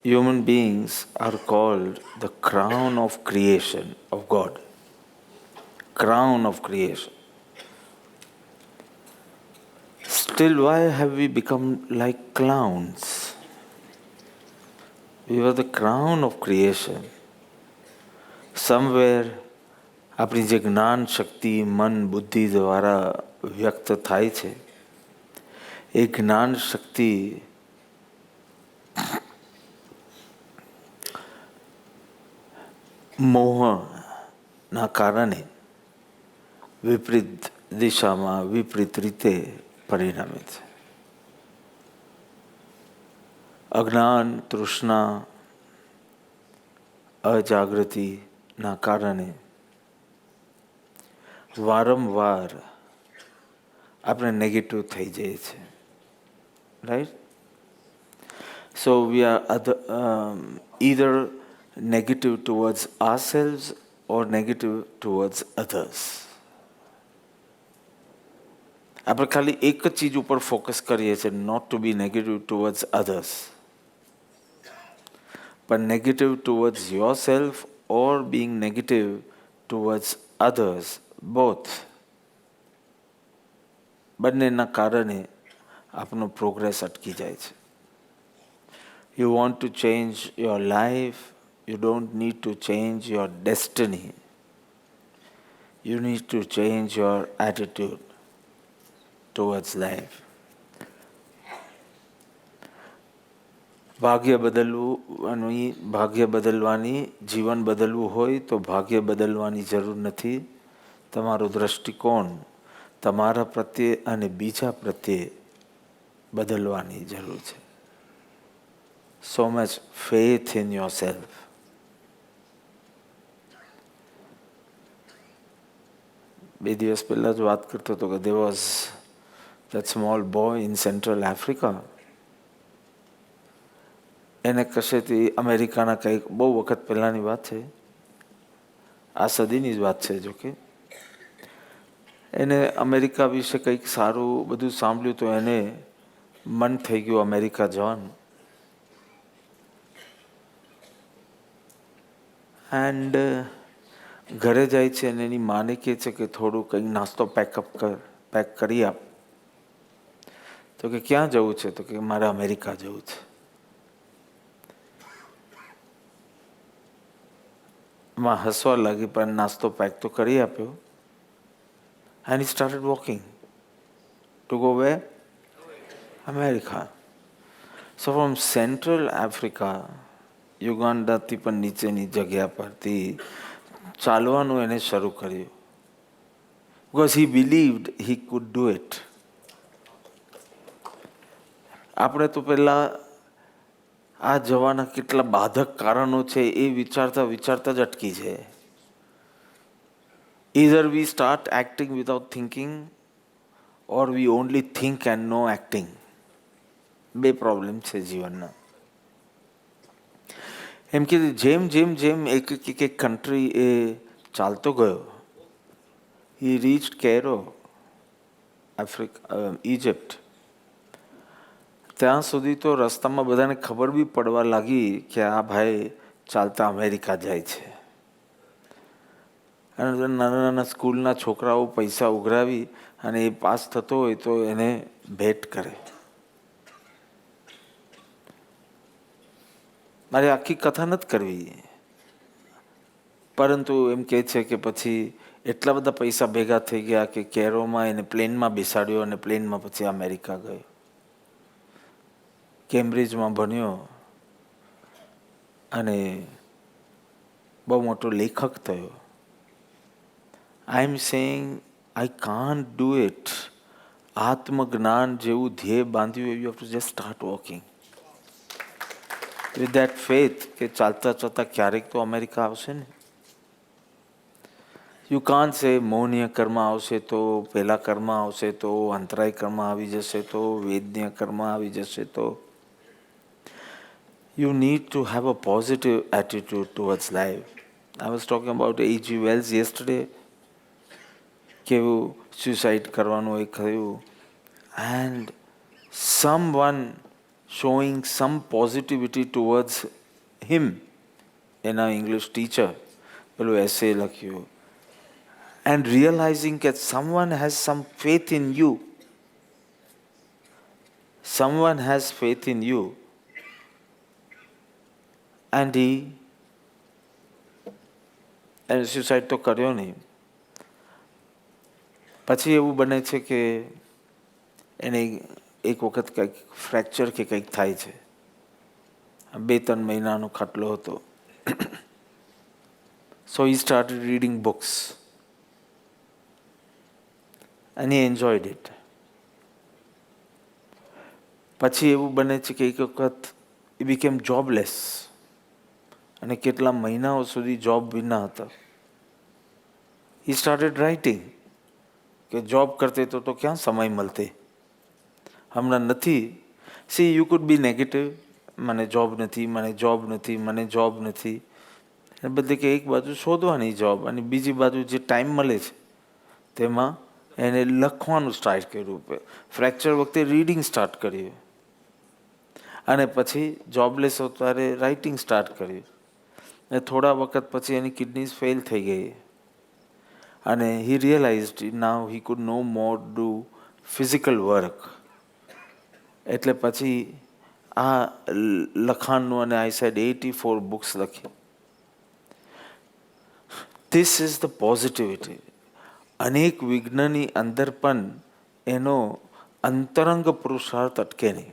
Human beings are called the crown of creation of God. Crown of creation. Still, why have we become like clowns? We were the crown of creation. Somewhere આપણી જે જ્ઞાન શક્તિ મન બુદ્ધિ દ્વારા વ્યક્ત થાય છે એ જ્ઞાન શક્તિ મોહના કારણે વિપરીત દિશામાં વિપરીત રીતે પરિણમે છે. અજ્ઞાન તૃષ્ણા અજાગૃતિના કારણે વારંવાર આપણે નેગેટિવ થઈ જઈએ છીએ. Right? So we are either negative towards ourselves or negative towards others. આપણે ખાલી એક જ ચીજ ઉપર ફોકસ કરીએ છીએ, not to be negative towards others, but negative towards yourself or being negative towards others, both. બંનેના કારણે આપણો પ્રોગ્રેસ અટકી જાય છે. You want to change your life, you don't need to change your destiny. You need to change your attitude towards life. ભાગ્ય બદલવાની જીવન બદલવું હોય તો ભાગ્ય બદલવાની જરૂર નથી. તમારો દૃષ્ટિકોણ તમારા પ્રત્યે અને બીજા પ્રત્યે બદલવાની જરૂર છે. So much faith in yourself. બે દિવસ પહેલાં જ વાત કરતો હતો કે there was that small boy in Central Africa. એને કશેથી અમેરિકાના કંઈક બહુ વખત પહેલાંની વાત છે, આ સદીની જ વાત છે. જોકે એને અમેરિકા વિશે કંઈક સારું બધું સાંભળ્યું તો એને મન થઈ ગયું અમેરિકા જવાનું. એન્ડ ઘરે જાય છે અને એની માને કહે છે કે થોડું કંઈક નાસ્તો પેક કરી આપ. તો કે ક્યાં જવું છે? તો કે મારે અમેરિકા જવું છે. માં હસવા લાગી પણ નાસ્તો પેક તો કરી આપ્યો. And he started walking to go where? America. So from Central Africa, યુગાન્ડાથી પણ નીચેની જગ્યા પરથી ચાલવાનું એને શરૂ કર્યું. Because he believed he could do it. આપણે તો પહેલાં આ જવાના કેટલા બાધક કારણો છે એ વિચારતા વિચારતા જ અટકી છે. Either we start acting without thinking or we only think and no acting. બે પ્રોબ્લેમ છે જીવનના. એમ કે જેમ જેમ જેમ એક કન્ટ્રી એ ચાલતો ગયો, he reached Cairo, Egypt. ત્યાં સુધી તો રસ્તામાં બધાને ખબર બી પડવા લાગી કે આ ભાઈ ચાલતા અમેરિકા જાય છે. અને નાના નાના સ્કૂલના છોકરાઓ પૈસા ઉઘરાવી અને એ પાસ થતો હોય તો એને ભેટ કરે. મારે આખી કથા નથી કરવી, પરંતુ એમ કહે છે કે પછી એટલા બધા પૈસા ભેગા થઈ ગયા કે કેરોમાં એને પ્લેનમાં બેસાડ્યો અને પ્લેનમાં પછી અમેરિકા ગયો. કેમ્બ્રિજમાં ભણ્યો અને બહુ મોટો લેખક થયો. I am saying I can't do it. આત્મજ્ઞાન જેવું ધ્યેય બાંધ્યું, you have to just start walking with that faith કે ચાલતા ચાલતા ક્યારેક તો અમેરિકા આવશે ને. યુ કાન્ટ સે મૌન્ય કર્મ આવશે તો, પહેલા કર્મ આવશે તો, અંતરાય કર્મ આવી જશે તો, વેદન્ય કર્મ આવી જશે તો. You need to have a positive attitude towards life. I was talking about H.G. Wells yesterday. કેવું suicide કરવાનું એ થયું. And someone showing some positivity towards him. એના ઇંગ્લિશ ટીચર પેલું એસે લખ્યું, and realizing that someone has some faith in you. Someone has faith in you. And એને suicide તો કર્યો નહીં. પછી એવું બને છે કે એને એક વખત કંઈક ફ્રેક્ચર કે કંઈક થાય છે. 2-3 મહિનાનો ખાટલો હતો. So he started reading books. And he enjoyed it. પછી એવું બને છે કે એક વખત he became jobless. અને કેટલા મહિનાઓ સુધી જોબ વિના હતા. He started writing. કે જોબ કરતે તો ક્યાં સમય મળતે, હમણાં નથી. See, you could be negative. મને જોબ નથી, મને જોબ નથી, મને જોબ નથી. એ બધી કે એક બાજુ શોધવાની જોબ અને બીજી બાજુ જે ટાઈમ મળે છે તેમાં એને લખવાનું સ્ટાર્ટ કર્યું. ફ્રેક્ચર વખતે રીડિંગ સ્ટાર્ટ કર્યું અને પછી જોબલેસ હતો ત્યારે રાઇટિંગ સ્ટાર્ટ કર્યું. અને થોડા વખત પછી એની કિડનીઝ ફેલ થઈ ગઈ અને he realized now he could no more do physical work. એટલે પછી આ લખાણનું અને I said 84 books લખી. This is the positivity. અનેક વિઘ્નની અંદર પણ એનો અંતરંગ પુરુષાર્થ અટકે નહીં.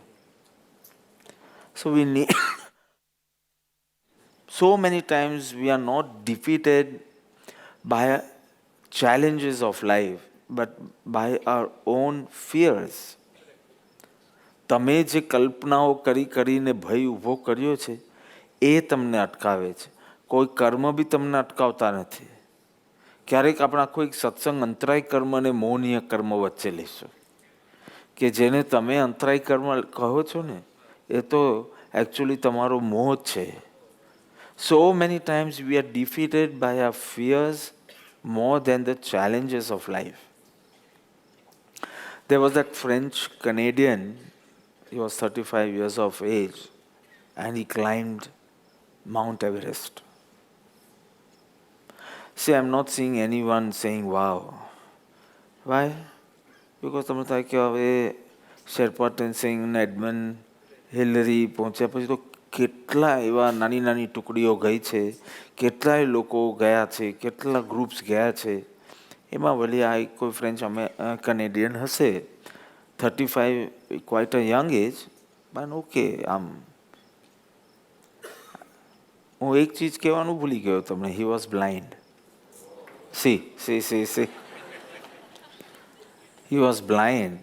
So we need so many times we are not defeated by challenges of life but by our own fears. તમે જે કલ્પનાઓ કરીને ભય ઊભો કર્યો છે એ તમને અટકાવે છે. કોઈ કર્મ બી તમને અટકાવતા નથી. ક્યારેક આપણે આખો એક સત્સંગ અંતરાય કર્મ અને મૌનીય કર્મ વચ્ચે લેશું કે જેને તમે અંતરાય કર્મ કહો છો ને એ તો એકચ્યુઅલી તમારો મોહ છે. So many times we are defeated by our fears more than the challenges of life. There was that French Canadian, he was 35 years of age and he climbed Mount Everest. See, I'm not seeing anyone saying, wow. Why? Because તમે થાય કે હવે Sherpa ટેન્સિંગ, Edmund Hilary પહોંચ્યા પછી તો કેટલા એવા નાની નાની ટુકડીઓ ગઈ છે, કેટલાય લોકો ગયા છે, કેટલા ગ્રુપ્સ ગયા છે. એમાં વળી આ કોઈ ફ્રેન્ચ કનેડિયન હશે, 35, ક્વાઇટ અ યંગ એજ, પણ ઓકે. આમ હું એક ચીજ કહેવાનું ભૂલી ગયો તમને. He was blind. See. He was blind.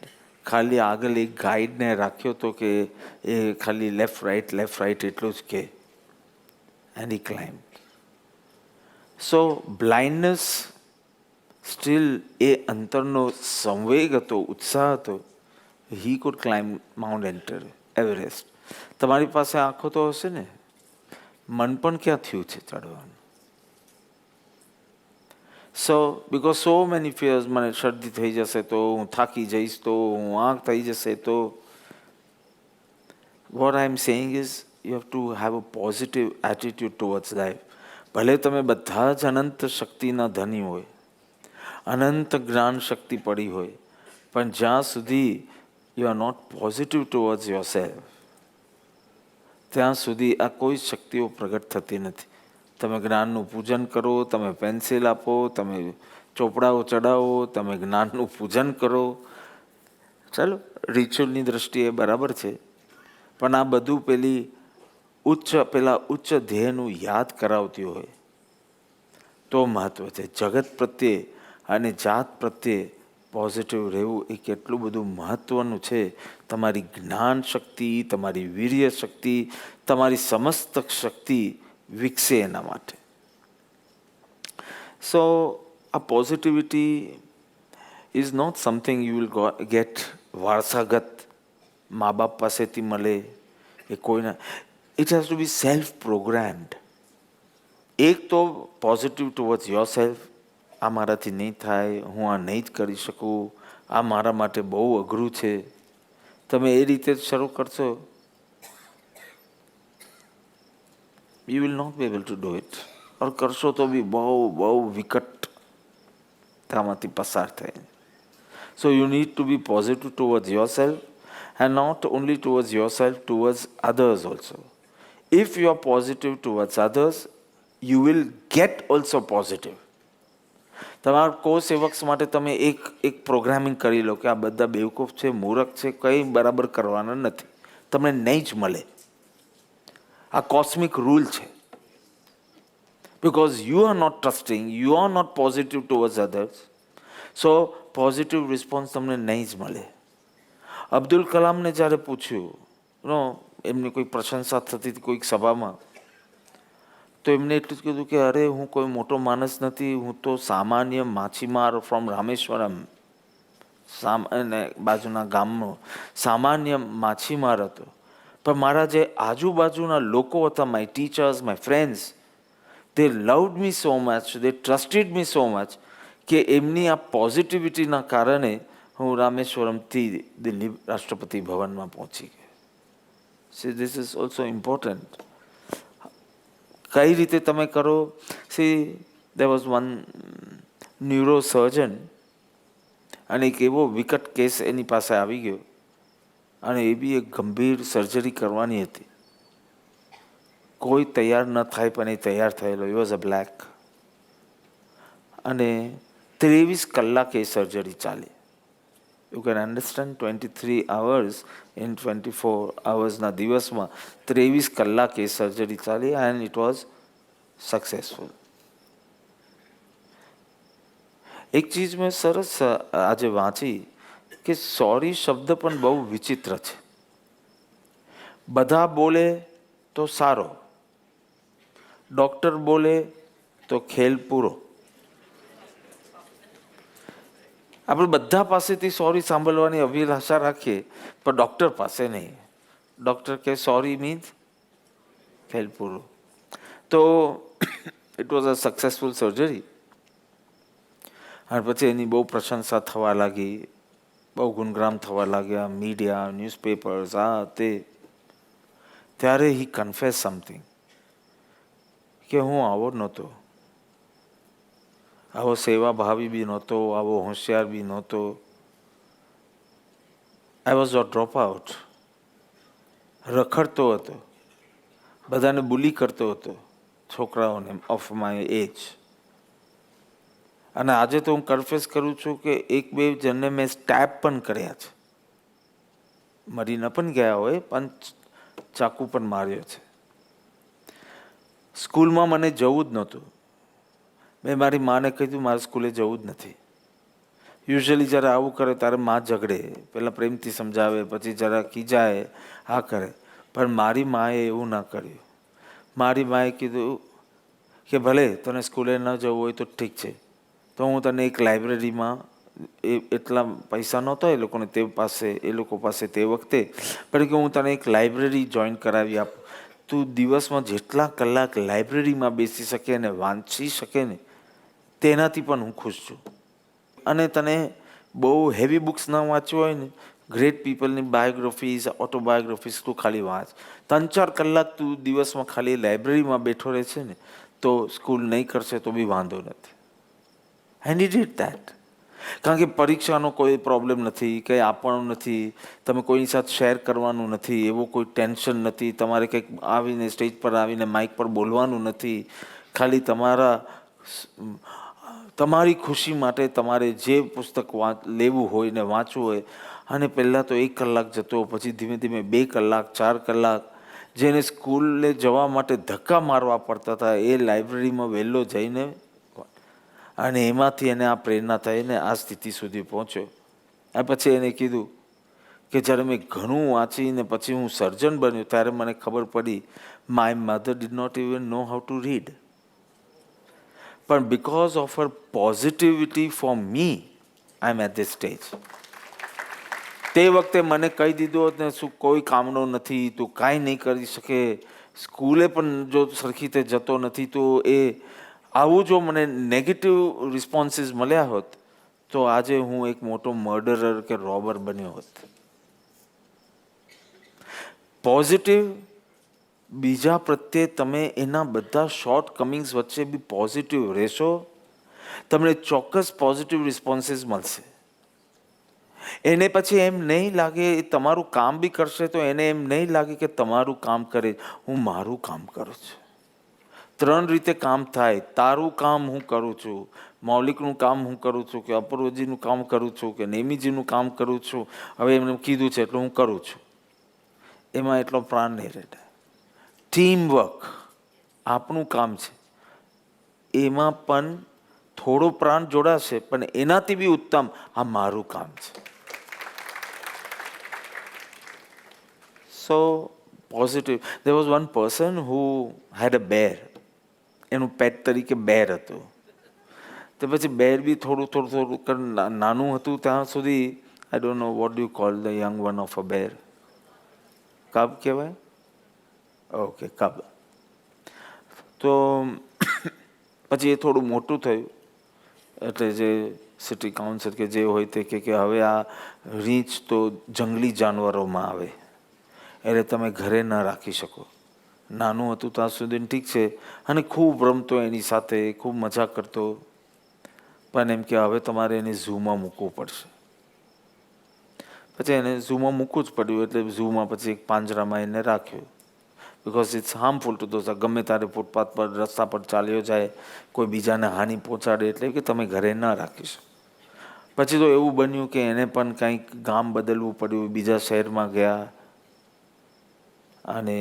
ખાલી આગળ એક ગાઈડને રાખ્યો હતો કે એ ખાલી લેફ્ટ રાઇટ એટલું જ કે. And he climbed. So blindness still એ અંતરનો સંવેગ હતો, ઉત્સાહ હતો. He could climb Mount Everest. તમારી પાસે આંખો તો હશે ને, મન પણ ક્યાં થયું છે ચડવાનું? So, because so many fears, મને શરદી થઈ જશે તો, હું થાકી જઈશ તો, હું આંખ થઈ જશે તો. What I am saying is, you have to have a positive attitude towards life. ભલે તમે બધા જ અનંત શક્તિના ધની હોય, અનંત જ્ઞાન શક્તિ પડી હોય, પણ જ્યાં સુધી you are not positive towards yourself, ત્યાં સુધી આ કોઈ શક્તિઓ પ્રગટ થતી નથી. તમે જ્ઞાનનું પૂજન કરો, તમે પેન્સિલ આપો, તમે ચોપડાઓ ચડાવો, તમે જ્ઞાનનું પૂજન કરો, ચાલો રિચ્યુઅલની દ્રષ્ટિએ બરાબર છે, પણ આ બધું પેલા ઉચ્ચ ધ્યેયનું યાદ કરાવતી હોય તો મહત્વ છે. જગત પ્રત્યે અને જાત પ્રત્યે પોઝિટિવ રહેવું એ કેટલું બધું મહત્વનું છે. તમારી જ્ઞાન શક્તિ, તમારી વીર્ય શક્તિ, તમારી સમસ્ત શક્તિ વિકસે એના માટે. So a positivity is not something you will get વારસાગત, મા બાપ પાસેથી મળે એ કોઈના. It has to be self-programmed. એક તો પોઝિટિવ ટુવર્ડ્સ યોર સેલ્ફ. આ મારાથી નહીં થાય, હું આ નહીં જ કરી શકું, આ મારા માટે બહુ અઘરું છે. તમે એ રીતે શરૂ કરશો you will not be able to do it. ઓર કરશો તો બી બહુ બહુ વિકટતામાંથી પસાર થાય. So you need to be positive towards yourself, and not only towards yourself, towards others also. If you are positive towards others, you will get also positive. તમારા કો સેવક્સ માટે તમે એક પ્રોગ્રામિંગ કરી લો કે આ બધા બેવકૂફ છે, મૂરખ છે, કંઈ બરાબર કરવાના નથી, તમને નહીં જ મળે. આ કોસ્મિક રૂલ છે. Because you are not trusting, you are not positive towards others, so positive response તમને નહીં જ મળે. અબ્દુલ કલામને જ્યારે પૂછ્યું, એમની કોઈ પ્રશંસા થતી હતી કોઈક સભામાં, તો એમને એટલું જ કીધું કે અરે હું કોઈ મોટો માણસ નથી, હું તો સામાન્ય માછીમાર ફ્રોમ રામેશ્વરમ, બાજુના ગામનો સામાન્ય માછીમાર હતો. પણ મારા જે આજુબાજુના લોકો હતા, my teachers, my friends, they loved me so much, they trusted me so much કે એમની આ પોઝિટિવિટીના કારણે હું રામેશ્વરમથી દિલ્હી રાષ્ટ્રપતિ ભવનમાં પહોંચી ગયો. See this is also important. કઈ રીતે તમે કરો? C there was one neurosurgeon, અને એક એવો વિકટ કેસ એની પાસે આવી ગયો, અને એ બી એક ગંભીર સર્જરી કરવાની હતી. કોઈ તૈયાર ન થાય પણ એ તૈયાર થયેલો. He was a black. અને 23 કલાક એ સર્જરી ચાલી. You can understand, 23 hours in 24 hours દિવસમાં 23 કલાક એ સર્જરી ચાલી, એન્ડ ઇટ વોઝ સક્સેસફુલ. એક ચીજ મેં સરસ આજે વાંચી કે સોરી શબ્દ પણ બહુ વિચિત્ર છે. બધા બોલે તો સારો, ડૉક્ટર બોલે તો ખેલ પૂરો. આપણે બધા પાસેથી સોરી સાંભળવાની અભિલાષા રાખીએ, પણ ડૉક્ટર પાસે નહીં. ડૉક્ટર કે સોરી મીન્સ ખેલ પૂરો. તો it was a successful surgery. અને પછી એની બહુ પ્રશંસા થવા લાગી, બહુ ગુણગાન થવા લાગ્યા, મીડિયા, ન્યૂઝપેપર્સ, આ તે. ત્યારે હી કન્ફેસ સમથિંગ કે હું આવો નહોતો, આવો સેવાભાવી બી નહોતો, આવો હોશિયાર બી નહોતો. I was a dropout. રખડતો હતો, બધાને બુલી કરતો હતો, છોકરાઓને ઓફ માય એજ. અને આજે તો હું કન્ફેસ કરું છું કે એક બે જણને મેં સ્ટેપ પણ કર્યા છે. મરી ન પણ ગયા હોય, પણ ચાકુ પણ માર્યો છે. સ્કૂલમાં મને જવું જ નહોતું. મેં મારી માને કહ્યું મારે સ્કૂલે જવું જ નથી. યુઝ્યુઅલી જ્યારે આવું કરે ત્યારે માં ઝઘડે, પહેલાં પ્રેમથી સમજાવે, પછી જરા ખીજાય, આ કરે. પણ મારી માએ એવું ના કર્યું. મારી માએ કીધું કે ભલે તને સ્કૂલે ન જવું હોય તો ઠીક છે, તો હું તને એક લાઇબ્રેરીમાં, એટલા પૈસા નહોતા એ લોકોને એ લોકો પાસે તે વખતે, પણ કે હું તને એક લાઇબ્રેરી જોઈન કરાવી આપું. તું દિવસમાં જેટલા કલાક લાઇબ્રેરીમાં બેસી શકે અને વાંચી શકે ને, તેનાથી પણ હું ખુશ છું. અને તને બહુ હેવી બુક્સ ના વાંચવું હોય ને, ગ્રેટ પીપલની બાયોગ્રાફીઝ, ઓટોબાયોગ્રાફીઝ તું ખાલી વાંચ. 3-4 કલાક તું દિવસમાં ખાલી લાઇબ્રેરીમાં બેઠો રહે છે ને, તો સ્કૂલ નહીં કરશે તો બી વાંધો નથી. And he did that. કારણ કે પરીક્ષાનો કોઈ પ્રોબ્લેમ નથી, કંઈ આપવાનું નથી, તમે કોઈની સાથે શેર કરવાનું નથી, એવો કોઈ ટેન્શન નથી, તમારે કંઈક આવીને સ્ટેજ પર આવીને માઇક પર બોલવાનું નથી. ખાલી તમારી ખુશી માટે તમારે જે પુસ્તક લેવું હોય ને વાંચવું હોય. અને પહેલાં તો 1 કલાક જતો, પછી ધીમે ધીમે 2 કલાક, 4 કલાક. જેને સ્કૂલે જવા માટે ધક્કા મારવા પડતા હતા, એ લાઇબ્રેરીમાં વહેલો જઈને, અને એમાંથી એને આ પ્રેરણા થઈને આ સ્થિતિ સુધી પહોંચ્યો. અને પછી એને કીધું કે જ્યારે મેં ઘણું વાંચીને પછી હું સર્જન બન્યો, ત્યારે મને ખબર પડી my mother did not even know how to read. પણ because of her positivity for me, I am at this stage. તે વખતે મને કહી દીધું હોત ને, શું કોઈ કામનો નથી, તું કાંઈ નહીં કરી શકે, સ્કૂલે પણ જો સરખી રીતે જતો નથી, તો આવું જો મને નેગેટિવ રિસ્પોન્સીસ મળ્યા હોત, તો આજે હું એક મોટો મર્ડરર કે રોબર બન્યો હોત. પોઝિટિવ બીજા પ્રત્યે તમે એના બધા શોર્ટ કમિંગ્સ વચ્ચે બી પોઝિટિવ રહેશો, તમને ચોક્કસ પોઝિટિવ રિસ્પોન્સીસ મળશે. એને પછી એમ નહીં લાગે, એ તમારું કામ બી કરશે તો એને એમ નહીં લાગે કે તમારું કામ કરે, હું મારું કામ કરું છું. 3 રીતે કામ થાય. તારું કામ હું કરું છું, મૌલિકનું કામ હું કરું છું, કે અપૂર્વજીનું કામ કરું છું, કે નેમીજીનું કામ કરું છું. હવે એમને કીધું છે એટલે હું કરું છું. એમાં એટલો પ્રાણ નહીં રહેતા. ટીમ વર્ક આપણું કામ છે, એમાં પણ થોડો પ્રાણ જોડાશે, પણ એનાથી બી ઉત્તમ આ મારું કામ છે. So positive. There was one person who had a bear. એનું પેટ તરીકે બેર હતું. તો પછી બેર બી થોડું નાનું હતું ત્યાં સુધી. I don't know what do call the young one of a bear? Cub કહેવાય? Okay, cub. તો પછી એ થોડું મોટું થયું એટલે જે સિટી કાઉન્સિલ કે જે હોય તે કે હવે આ રીંછ તો જંગલી જાનવરોમાં આવે, એટલે તમે ઘરે ન રાખી શકો. નાનું હતું ત્યાં સુધી ઠીક છે, અને ખૂબ રમતો એની સાથે, ખૂબ મજા કરતો. પણ એમ કે હવે તમારે એને ઝૂમાં મૂકવું પડશે. પછી એને ઝૂમાં મૂકવું જ પડ્યું. એટલે ઝૂમાં પછી એક પાંજરામાં એને રાખ્યું. Because it's harmful to those. ગમે ત્યારે ફૂટપાથ પર, રસ્તા પર ચાલ્યો જાય, કોઈ બીજાને હાનિ પહોંચાડે, એટલે કે તમે ઘરે ન રાખી શકો. પછી તો એવું બન્યું કે એને પણ કંઈક ગામ બદલવું પડ્યું, બીજા શહેરમાં ગયા. અને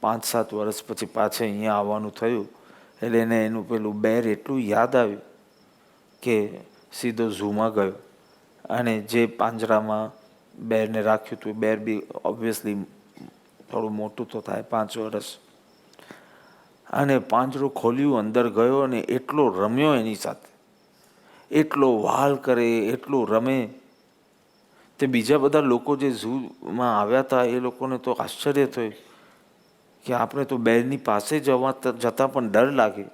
5-7 વર્ષ પછી પાછે અહીંયા આવવાનું થયું. એટલે એને એનું પેલું બેર એટલું યાદ આવ્યું કે સીધો ઝૂમાં ગયો. અને જે પાંજરામાં બેરને રાખ્યું હતું, બેર બી ઓબ્વિયસલી થોડું મોટું તો થાય, 5 વર્ષ. અને પાંજરું ખોલ્યું, અંદર ગયો અને એટલો રમ્યો એની સાથે, એટલો વહાલ કરે, એટલું રમે. તે બીજા બધા લોકો જે ઝૂમાં આવ્યા હતા એ લોકોને તો આશ્ચર્ય થયું કે આપણે તો બેરની પાસે જતા પણ ડર લાગે.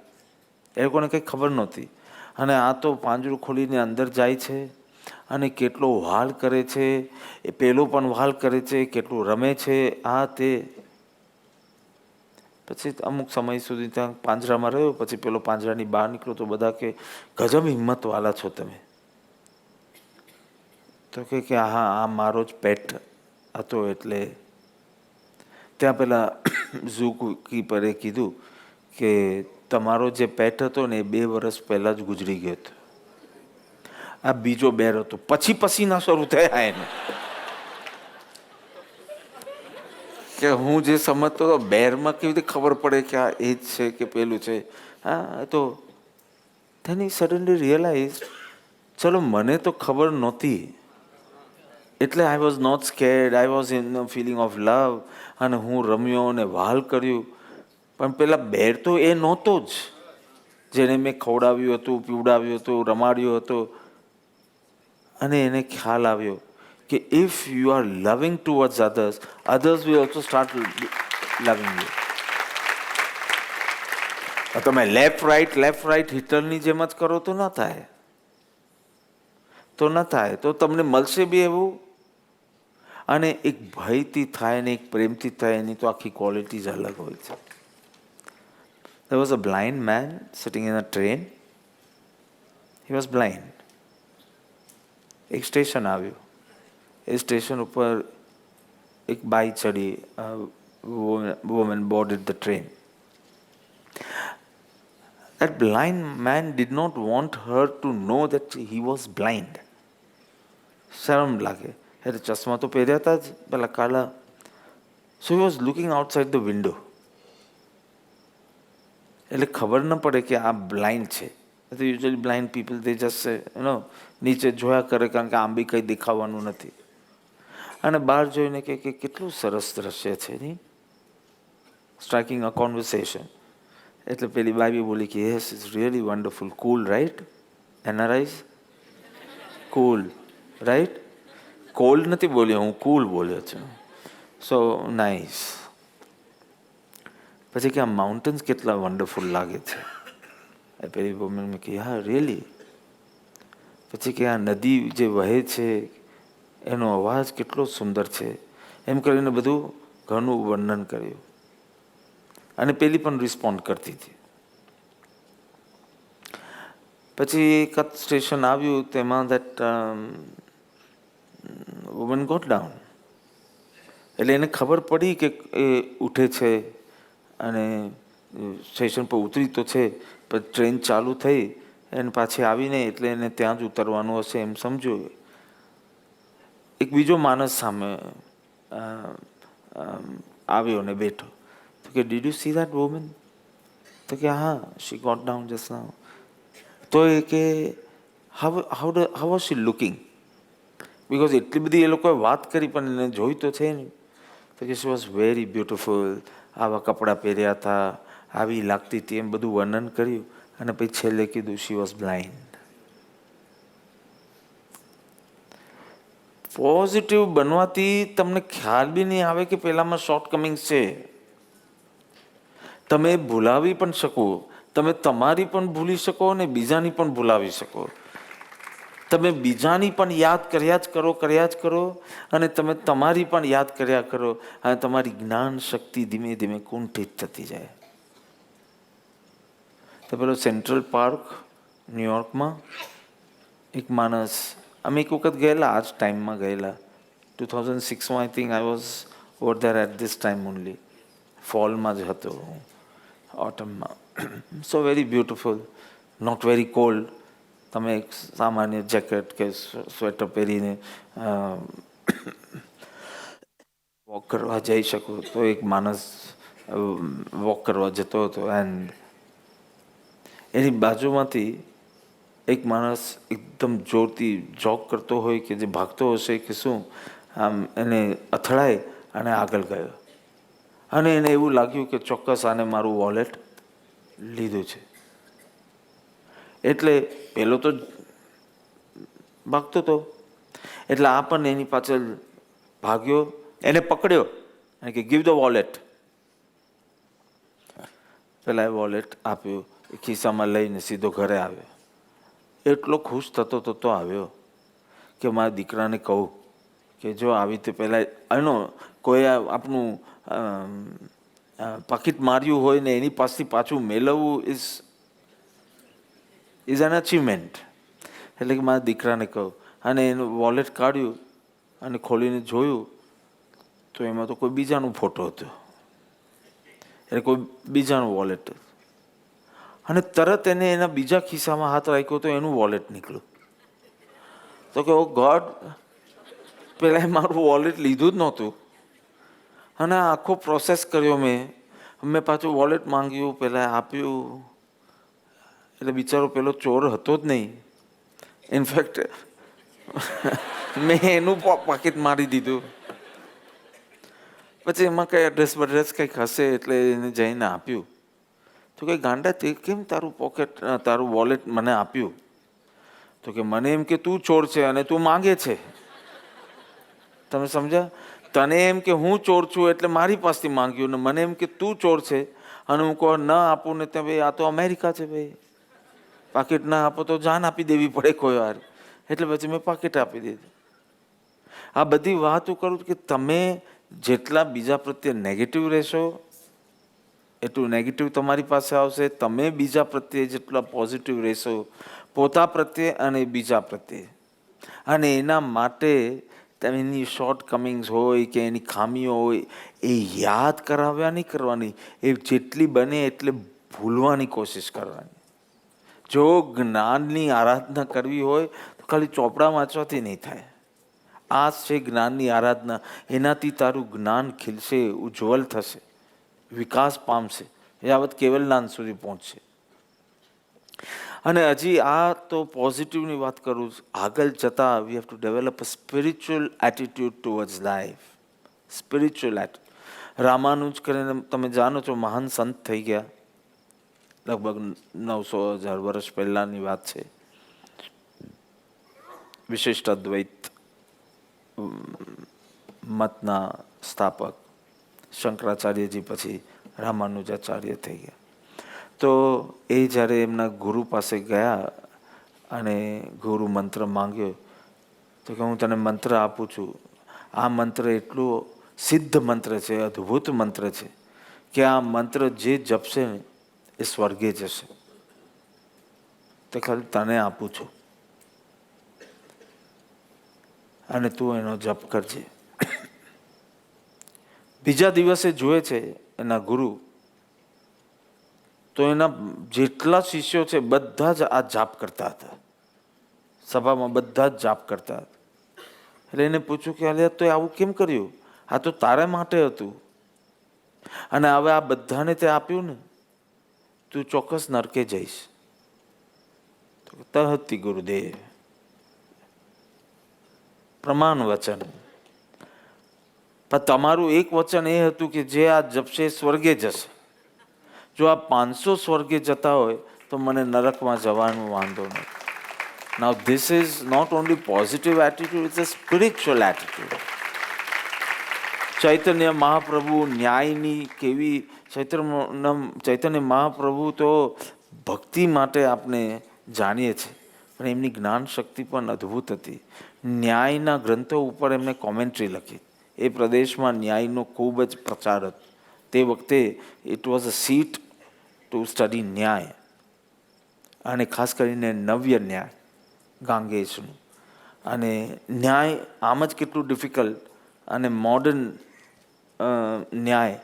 એ લોકોને કંઈ ખબર નહોતી. અને આ તો પાંજરું ખોલીને અંદર જાય છે અને કેટલો વહાલ કરે છે. એ પેલો પણ વહાલ કરે છે, કેટલું રમે છે, આ તે. પછી અમુક સમય સુધી ત્યાં પાંજરામાં રહ્યો. પછી પેલો પાંજરાની બહાર નીકળ્યો તો બધા કે ગજબ હિંમતવાળા છો તમે. તો કે હા, આ મારો જ પેટ હતો. એટલે ત્યાં પેલા ઝૂ કીપરે કીધું કે તમારો જે પેટ હતો ને એ 2 વર્ષ પહેલાં જ ગુજરી ગયો હતો. આ બીજો બેર હતો. પછી પસીના શરૂ થયા એને. કે હું જે સમજતો હતો બેરમાં કેવી રીતે ખબર પડે કે આ એ જ છે કે પેલું છે. હા, તો then he suddenly realized, ચલો મને તો ખબર નહોતી, એટલે I was not scared, I was in feeling of love. અને હું રમ્યો અને વહાલ કર્યું. પણ પેલા બેર તો એ નહોતો જ જેને મેં ખવડાવ્યું હતું, પીવડાવ્યું હતું, રમાડ્યો હતો. અને એને ખ્યાલ આવ્યો કે ઇફ યુ આર લવિંગ towards others, others will also start લવિંગ યુ. તમે લેફ્ટ રાઈટ હિટલરની જેમ જ કરો તો ન થાય. તો તમને મળશે બી એવું. અને એક ભયથી થાય ને એક પ્રેમથી થાય, એની તો આખી ક્વોલિટીઝ અલગ હોય છે. There was a blind man sitting in a train. He was blind. એક સ્ટેશન આવ્યું. એ સ્ટેશન ઉપર એક બાઈ ચડી. woman boarded the train. That blind man did not want her to know that he was blind. શરમ લાગે એટલે ચશ્મા તો પહેર્યા હતા જ પેલા કાલા. So he was looking outside the window. એટલે ખબર ન પડે કે આ બ્લાઇન્ડ છે. યુઝ્યુઅલી બ્લાઇન્ડ પીપલ દે જસ્ટ નીચે જોયા કરે, કારણ કે આમ બી કંઈ દેખાવાનું નથી. અને બહાર જોઈને કે કેટલું સરસ દ્રશ્ય છે નહીં, સ્ટ્રાઇકિંગ અ કોન્વર્સેશન. એટલે પેલી બાઈ બોલી કે yes, it's really wonderful. Cool right? NRIs cool right? Cold નથી બોલ્યો હું, કુલ બોલ્યો છું. So nice. પછી કે આ માઉન્ટેન્સ કેટલા વન્ડરફુલ લાગે છે. એ પેલી વુમન કે હા રિયલી. પછી કે આ નદી જે વહે છે એનો અવાજ કેટલો સુંદર છે. એમ કરીને બધું ઘણું વર્ણન કર્યું. અને પેલી પણ રિસ્પોન્ડ કરતી હતી. પછી એક સ્ટેશન આવ્યું, તેમાં દેટ વુમન ગોટ ડાઉન. એટલે એને ખબર પડી કે એ ઉઠે છે અને સ્ટેશન પર ઉતરી તો છે, પણ ટ્રેન ચાલુ થઈ એને પાછી આવી નહીં, એટલે એને ત્યાં જ ઉતરવાનું હશે એમ સમજ્યું. એક બીજો માણસ સામે આવ્યો ને બેઠો. તો કે did you see that woman? તો કે હા, she got down just now. તો એ કે how was she looking? Because એટલી બધી એ લોકોએ વાત કરી પણ એને જોઈ તો છે નહીં. તો કે શી વોઝ વેરી બ્યુટિફુલ, આવા કપડાં પહેર્યા હતા, આવી લાગતી હતી, એમ બધું વર્ણન કર્યું. અને પછી છેલ્લે કીધું શી વોઝ બ્લાઇન્ડ. પોઝિટિવ બનવાથી તમને ખ્યાલ બી નહીં આવે કે પેલામાં શોર્ટકમિંગ્સ છે. તમે ભૂલાવી પણ શકો, તમે તમારી પણ ભૂલી શકો અને બીજાની પણ ભૂલાવી શકો. તમે બીજાની પણ યાદ કર્યા જ કરો અને તમે તમારી પણ યાદ કર્યા કરો, અને તમારી જ્ઞાન શક્તિ ધીમે ધીમે કુંઠિત થતી જાય. તો પેલો સેન્ટ્રલ પાર્ક ન્યુયોર્કમાં એક માણસ, અમે એક વખત ગયેલા, આ જ ટાઈમમાં ગયેલા, 2006માં. I think I was over there at this time only. ફોલમાં જ હતો, ઓટમમાં. So very beautiful, not very cold. તમે એક સામાન્ય જેકેટ કે સ્વેટર પહેરીને વોક કરવા જઈ શકો. તો એક માણસ વોક કરવા જતો હતો, એન્ડ એની બાજુમાંથી એક માણસ એકદમ જોરથી જોગ કરતો હોય કે જે ભાગતો હશે કે શું, આમ એને અથડાય અને આગળ ગયો. અને એને એવું લાગ્યું કે ચોક્કસ આને મારું વોલેટ લીધું છે. એટલે પેલો તો ભાગતો હતો, એટલે આ પણ એની પાછળ ભાગ્યો, એને પકડ્યો અને કે ગીવ ધ વોલેટ. પેલા એ વોલેટ આપ્યું, ખિસ્સામાં લઈને સીધો ઘરે આવ્યો. એટલો ખુશ થતો આવ્યો કે મારા દીકરાને કહું કે જો આવી રીતે પહેલાં એનો કોઈ આપણું પાકીટ માર્યું હોય ને એની પાસેથી પાછું મેળવવું ઇઝ એન અચીવમેન્ટ. એટલે કે મારા દીકરાને કહું. અને એનું વોલેટ કાઢ્યું અને ખોલીને જોયું તો એમાં તો કોઈ બીજાનો ફોટો હતો, એટલે કોઈ બીજાનું વોલેટ. અને તરત એને એના બીજા ખિસ્સામાં હાથ રાખ્યો તો એનું વોલેટ નીકળ્યું. તો કે ઓ ગોડ, પેલા મારું વોલેટ લીધું જ નહોતું. અને આખો પ્રોસેસ કર્યો મેં પાછું વોલેટ માંગ્યું, પેલા આપ્યું. એટલે બિચારો પેલો ચોર હતો જ નહીં. ઇનફેક્ટ મેં એનું પાકીટ મારી દીધું. પછી એમાં કંઈ એડ્રેસ કંઈક હશે એટલે એને જઈને આપ્યું. તો કે ગાંડા, તે કેમ તારું વોલેટ મને આપ્યું? તો કે મને એમ કે તું ચોર છે અને તું માંગે છે. તમે સમજ્યા? તને એમ કે હું ચોર છું એટલે મારી પાસેથી માંગ્યું, ને મને એમ કે તું ચોર છે અને હું કહું ન આપું ને તે ભાઈ આ તો અમેરિકા છે ભાઈ, પાકીટ ના આપો તો જાન આપી દેવી પડે કોઈ વાર. એટલે પછી મેં પાકીટ આપી દીધું. આ બધી વાતો કરું કે તમે જેટલા બીજા પ્રત્યે નેગેટિવ રહેશો એટલું નેગેટિવ તમારી પાસે આવશે. તમે બીજા પ્રત્યે જેટલા પોઝિટિવ રહેશો, પોતા પ્રત્યે અને બીજા પ્રત્યે, અને એના માટે એની શોર્ટકમિંગ્સ હોય કે એની ખામીઓ હોય એ યાદ કરાવ્યા નહીં કરવાની, એ જેટલી બને એટલે ભૂલવાની કોશિશ કરવાની. જો જ્ઞાનની આરાધના કરવી હોય તો ખાલી ચોપડા વાંચવાથી નહીં થાય. આ છે જ્ઞાનની આરાધના. એનાથી તારું જ્ઞાન ખીલશે, ઉજ્જવલ થશે, વિકાસ પામશે, યાવત કેવલ જ્ઞાન સુધી પહોંચશે. અને હજી આ તો પોઝિટિવની વાત કરું. આગળ જતાં we have to develop a spiritual attitude towards life. Spiritual attitude. Ramanuj કરીને તમે જાણો છો, મહાન સંત થઈ ગયા, લગભગ 900-1000 વર્ષ પહેલાંની વાત છે. વિશિષ્ટ અદ્વૈત મતના સ્થાપક શંકરાચાર્યજી પછી રામાનુજાચાર્ય થઈ ગયા. તો એ જ્યારે એમના ગુરુ પાસે ગયા અને ગુરુ મંત્ર માંગ્યો, તો કે હું તને મંત્ર આપું છું. આ મંત્ર એટલું સિદ્ધ મંત્ર છે, અદ્ભુત મંત્ર છે કે આ મંત્ર જે જપશે ને એ સ્વર્ગે જશે, તો ખાલી તને આપું છું અને તું એનો જપ કરજે. બીજા દિવસે જુએ છે એના ગુરુ, તો એના જેટલા શિષ્યો છે બધા જ આ જાપ કરતા હતા, સભામાં બધા જ જાપ કરતા હતા. એટલે એને પૂછ્યું કે અલ્યા તો આવું કેમ કર્યું? આ તો તારા માટે હતું અને હવે આ બધાને તે આપ્યું ને, તું ચોક્કસ નરકે જઈશ. તહતી ગુરુદેવ, પ્રમાણ વચન. પણ તમારું એક વચન એ હતું કે જે આ જપશે સ્વર્ગે જશે. જો આ 500 સ્વર્ગે જતા હોય તો મને નરકમાં જવાનું વાંધો નથી. Now this is not only positive attitude, it's a spiritual attitude. Chaitanya Mahaprabhu ન્યાયની કેવી, ચૈતન્ય મહાપ્રભુ તો ભક્તિ માટે આપણે જાણીએ છીએ, પણ એમની જ્ઞાન શક્તિ પણ અદ્ભુત હતી. ન્યાયના ગ્રંથો ઉપર એમને કોમેન્ટ્રી લખી. એ પ્રદેશમાં ન્યાયનો ખૂબ જ પ્રચાર હતો. તે વખતે it was a seat to study ન્યાય, અને ખાસ કરીને નવ્ય ન્યાય ગાંગેશનું. અને ન્યાય આમ જ કેટલું ડિફિકલ્ટ, અને મોડર્ન ન્યાય,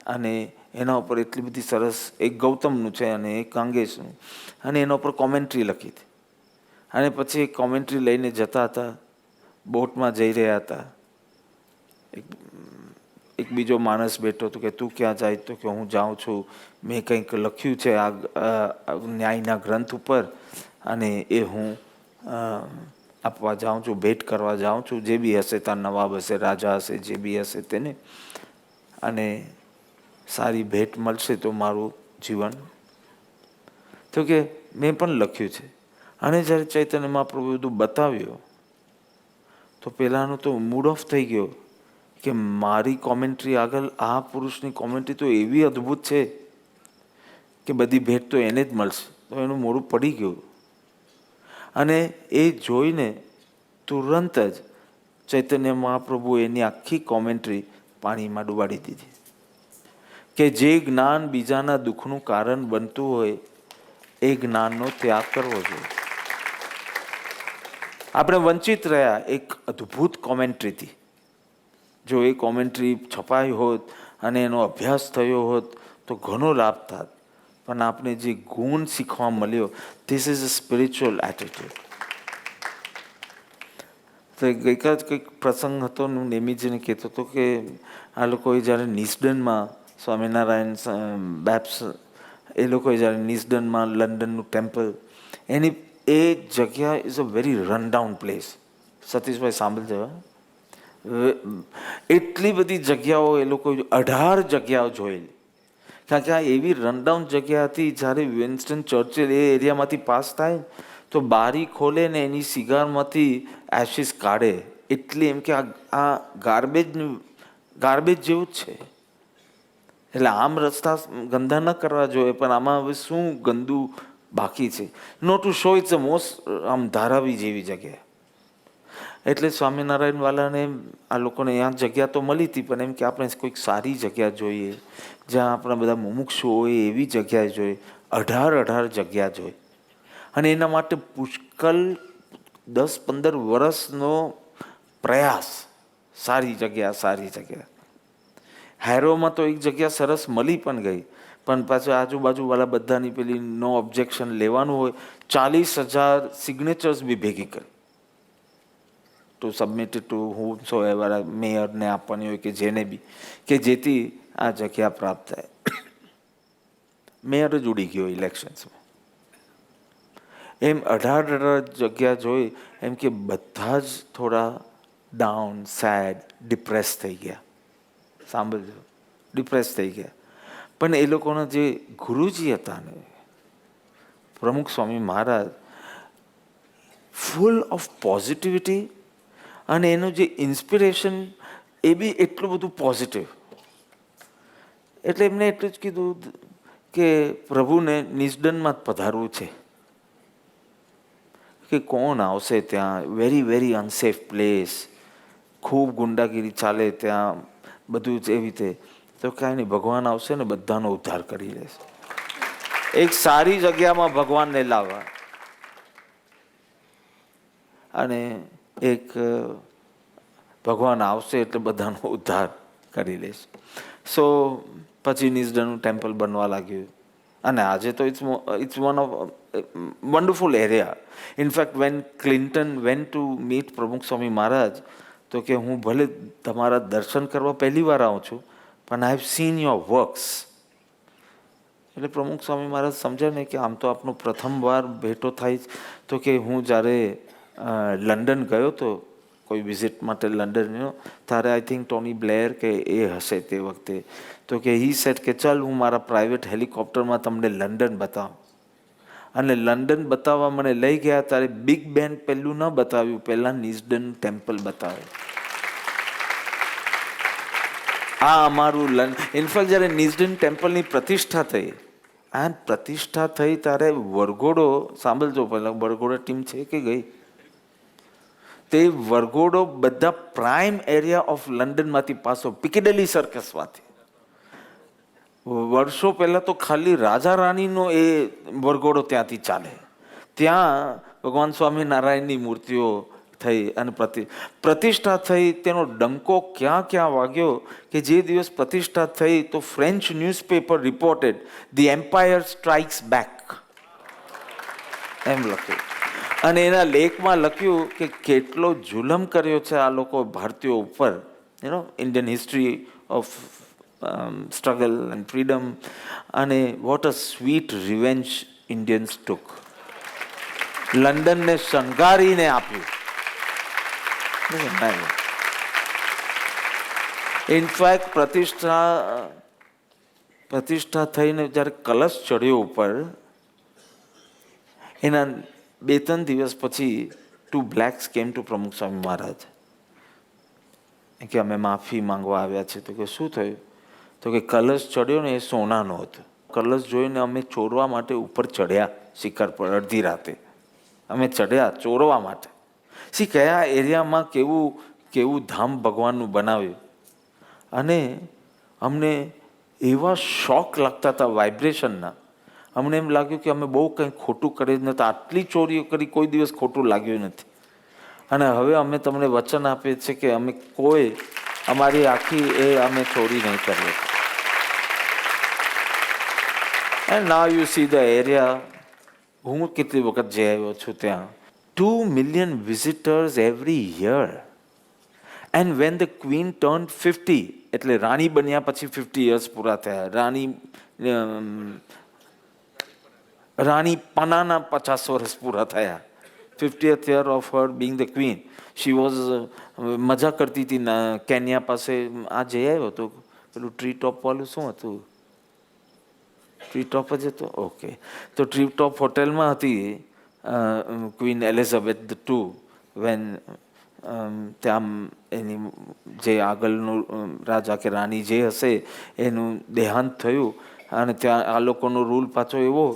અને એના ઉપર એટલી બધી સરસ, એક ગૌતમનું છે અને એક ગાંગેશનું, અને એના ઉપર કોમેન્ટ્રી લખી હતી. અને પછી એ કોમેન્ટ્રી લઈને જતા હતા, બોટમાં જઈ રહ્યા હતા. એક બીજો માણસ બેઠો હતો કે તું ક્યાં જાય? તો કે હું જાઉં છું, મેં કંઈક લખ્યું છે આ ન્યાયના ગ્રંથ ઉપર, અને એ હું આપવા જાઉં છું, ભેટ કરવા જાઉં છું, જે બી હશે, ત્યાં નવાબ હશે, રાજા હશે, જે બી હશે તેને, અને સારી ભેટ મળશે તો મારું જીવન. તો કે મેં પણ લખ્યું છે. અને જ્યારે ચૈતન્ય મહાપ્રભુ બધું બતાવ્યું તો પેલાનું તો મૂડ ઓફ થઈ ગયો કે મારી કોમેન્ટ્રી આગળ આ પુરુષની કોમેન્ટ્રી તો એવી અદ્ભુત છે કે બધી ભેટ તો એને જ મળશે. તો એનું મોઢું પડી ગયું. અને એ જોઈને તુરંત જ ચૈતન્ય મહાપ્રભુ એની આખી કોમેન્ટ્રી પાણીમાં ડુબાડી દીધી. કે જે જ્ઞાન બીજાના દુઃખનું કારણ બનતું હોય એ જ્ઞાનનો ત્યાગ કરવો જોઈએ. આપણે વંચિત રહ્યા એક અદ્ભુત કોમેન્ટ્રીથી. જો એ કોમેન્ટ્રી છપાઈ હોત અને એનો અભ્યાસ થયો હોત તો ઘણો લાભ થાત. પણ આપણે જે ગુણ શીખવા મળ્યો, this is a spiritual attitude. તો ગઈકાલ કંઈક પ્રસંગ હતો, હું નેમીજીને કહેતો હતો કે આ લોકોએ જ્યારે નિસ્ડનમાં સ્વામિનારાયણ બેપ્સ, એ લોકોએ જ્યારે નિસ્ડનમાં લંડનનું ટેમ્પલ, એની એ જગ્યા is a very rundown place. સતીશભાઈ સાંભળજો, એટલી બધી જગ્યાઓ એ લોકો 18 જગ્યાઓ જોયેલી. કારણ કે આ એવી રનડાઉન જગ્યા હતી, જ્યારે વિન્સ્ટન ચર્ચિલ એ એરિયામાંથી પાસ થાય તો બારી ખોલે ને એની સિગારમાંથી એશિસ કાઢે. એટલી એમ કે આ ગાર્બેજ જેવું જ છે. એટલે આમ રસ્તા ગંદા ન કરવા જોઈએ, પણ આમાં હવે શું ગંદુ બાકી છે? No to show it's a most આમ ધારાવી જેવી જગ્યા. એટલે સ્વામિનારાયણ વાલાને આ લોકોને અહીંયા જગ્યા તો મળી હતી, પણ એમ કે આપણે કોઈક સારી જગ્યા જોઈએ, જ્યાં આપણા બધા મુમુક્ષુ હોય એવી જગ્યાએ જોઈએ. 18 જગ્યા જોઈ. અને એના માટે પુષ્કળ 10-15 વર્ષનો પ્રયાસ. સારી જગ્યા. હેરોમાં તો એક જગ્યા સરસ મળી પણ ગઈ, પણ પાછું આજુબાજુવાળા બધાની પેલી નો ઓબ્જેક્શન લેવાનું હોય, 40,000 સિગ્નેચર્સ બી ભેગી કરી ટુ સબમિટ ટુ whomsoever, મેયરને આપવાની હોય કે જેને બી, કે જેથી આ જગ્યા પ્રાપ્ત થાય. મેયર જ ઉડી ગયો ઇલેક્શન્સમાં. એમ 18 જગ્યા જોઈ, એમ કે બધા જ થોડા ડાઉન, સેડ, ડિપ્રેસ થઈ ગયા. સાંભળજો, ડિપ્રેસ થઈ ગયા. પણ એ લોકોના જે ગુરુજી હતા ને, પ્રમુખ સ્વામી મહારાજ, ફૂલ ઓફ પોઝિટિવિટી, અને એનું જે ઇન્સ્પિરેશન એ બી એટલું બધું પોઝિટિવ. એટલે એમને એટલું જ કીધું કે પ્રભુને નિસ્ડનમાં જ પધારવું છે, કે કોણ આવશે ત્યાં? વેરી વેરી અનસેફ પ્લેસ, ખૂબ ગુંડાગીરી ચાલે ત્યાં, બધું જ એવી રીતે. તો તો કાંઈ નહીં, ભગવાન આવશે ને બધાનો ઉદ્ધાર કરી લેશે. એક સારી જગ્યામાં ભગવાનને લાવવા અને એક ભગવાન આવશે એટલે બધાનો ઉદ્ધાર કરી લેશે. સો પછી નિઝડનનું ટેમ્પલ બનવા લાગ્યું અને આજે તો it's one of wonderful area. In fact when Clinton went to meet Pramukh Swami મહારાજ તો કે હું ભલે તમારા દર્શન કરવા પહેલી વાર આવું છું પણ I have seen your works. એટલે પ્રમુખ સ્વામી મહારાજ સમજે ને કે આમ તો આપનો પ્રથમવાર ભેટો થાય. તો કે હું જ્યારે લંડન ગયો હતો કોઈ વિઝિટ માટે લંડન, ત્યારે આઈ થિંક ટોની બ્લેર કે એ હશે તે વખતે, તો કે હી સેટ કે ચાલ હું મારા પ્રાઇવેટ હેલિકોપ્ટરમાં તમને લંડન બતાવું. અને લંડન બતાવવા મને લઈ ગયા ત્યારે બિગ બેન પહેલું ન બતાવ્યું, પહેલાં નિઝડન ટેમ્પલ બતાવ્યું. આ અમારું ઇનફેક્ટ જ્યારે નિઝડન ટેમ્પલની પ્રતિષ્ઠા થઈ, આ પ્રતિષ્ઠા થઈ ત્યારે વરઘોડો, સાંભળજો પહેલાં, વરઘોડો ટીમ છે કે ગઈ, તે વરઘોડો બધા પ્રાઇમ એરિયા ઓફ લંડનમાંથી પાસો, પિકેડેલી સર્કસમાંથી. વર્ષો પહેલાં તો ખાલી રાજા રાણીનો એ વરઘોડો ત્યાંથી ચાલે. ત્યાં ભગવાન સ્વામિનારાયણની મૂર્તિઓ થઈ અને પ્રતિષ્ઠા થઈ. તેનો ડંકો ક્યાં ક્યાં વાગ્યો કે જે દિવસ પ્રતિષ્ઠા થઈ તો French newspaper reported the empire strikes back એમ લખ્યું. અને એના લેખમાં લખ્યું કે કેટલો જુલમ કર્યો છે આ લોકો ભારતીયો ઉપર, Indian history of struggle and freedom, અને what a sweet revenge Indians took. લંડનને શણગારીને આપ્યું. ઇનફેક્ટ પ્રતિષ્ઠા થઈને જ્યારે કલશ ચડ્યો ઉપર, એના 2-3 દિવસ પછી 2 blacks કેમ ટુ પ્રમુખ સ્વામી મહારાજ કે અમે માફી માંગવા આવ્યા છે. તો કે શું થયું? તો કે કલશ ચડ્યો ને એ સોનાનો હતો. કલશ જોઈને અમે ચોરવા માટે ઉપર ચડ્યા શિખર પર અડધી રાતે. અમે ચડ્યા ચોરવા માટે. સી કયા એરિયામાં કેવું ધામ ભગવાનનું બનાવ્યું. અને અમને એવા શોક લાગતા હતા વાઇબ્રેશનના. અમને એમ લાગ્યું કે અમે બહુ કંઈ ખોટું કરી જ નથી, આટલી ચોરીઓ કરી કોઈ દિવસ ખોટું લાગ્યું નથી. અને હવે અમે તમને વચન આપીએ છીએ કે અમે કોઈ અમારી આખી અમે ચોરી નહીં કરીએ. And now you see the area. હું કેટલી વખત જઈ આવ્યો છું ત્યાં. 2 million visitors every year. And when the queen turn 50, એટલે રાણી બન્યા પછી 50 years પૂરા થયા. રાણી પનાના 50 વર્ષ પૂરા થયા. 50th year of her being the queen. She was મજા કરતી હતી કેન્યા પાસે. આ જઈ આવ્યો હતો પેલું ટ્રી ટોપ વાળું, શું હતું? ટ્રી ટોપ જ હતો. ઓકે. તો ટ્રી ટોપ હોટેલમાં હતી ક્વીન એલિઝાબેથ II. વેન ત્યાં એની જે આગળનું રાજા કે રાણી જે હશે એનું દેહાંત થયું. અને ત્યાં આ લોકોનો રૂલ પાછો એવો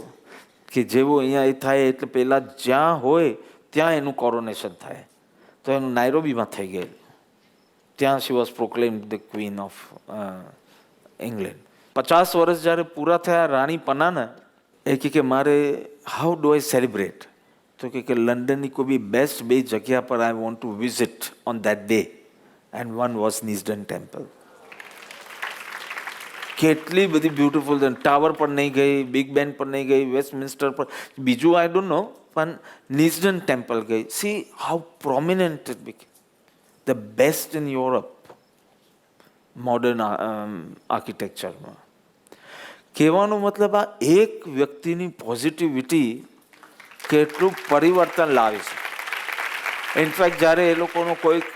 કે જેવો અહીંયા એ થાય એટલે પહેલાં જ્યાં હોય ત્યાં એનું કોરોનેશન થાય. તો એનું નાયરોબીમાં થઈ ગયેલું. ત્યાં she was proclaimed the queen of England. 50 વર્ષ જ્યારે પૂરા થયા રાણી પનાના, એ કે મારે હાઉ ડુ આઈ સેલિબ્રેટ? તો કે લંડનની કોઈ બી બેસ્ટ 2 જગ્યા પર I want to visit on that day, and one was Neasden temple. કેટલી બધી બ્યુટિફુલ, ટાવર પર નહીં ગઈ, બિગ બેન પર નહીં ગઈ, વેસ્ટમિન્સ્ટર પર, બીજું આઈ ડોન્ટ નો, પણ નિઝડન ટેમ્પલ ગઈ. C how prominent it became, the best in Europe modern આર્કિટેક્ચરમાં. કહેવાનો મતલબ આ એક વ્યક્તિની પોઝિટિવિટી કેટલું પરિવર્તન લાવે છે. ઇનફેક્ટ જ્યારે એ લોકોનો કોઈક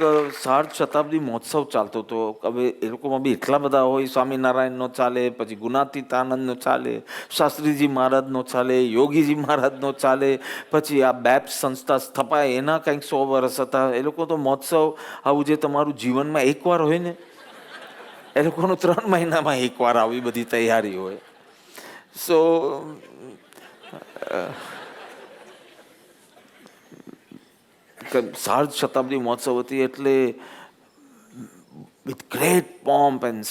60 શતાબ્દી મહોત્સવ ચાલતો હતો, હવે એ લોકોમાં બી એટલા બધા હોય, સ્વામિનારાયણનો ચાલે, પછી ગુણાતીતાનંદનો ચાલે, શાસ્ત્રીજી મહારાજનો ચાલે, યોગીજી મહારાજનો ચાલે, પછી આ બેપ સંસ્થા સ્થપાય એના કંઈક 100 વર્ષ હતા. એ લોકો તો મહોત્સવ આવું જે તમારું જીવનમાં એકવાર હોય ને, એ લોકોનું 3 મહિનામાં એકવાર આવી બધી તૈયારી હોય. સો 60 શતાબ્દી મહોત્સવ હતી એટલે વિથ ગ્રેટ પોમ્પ એન્ડ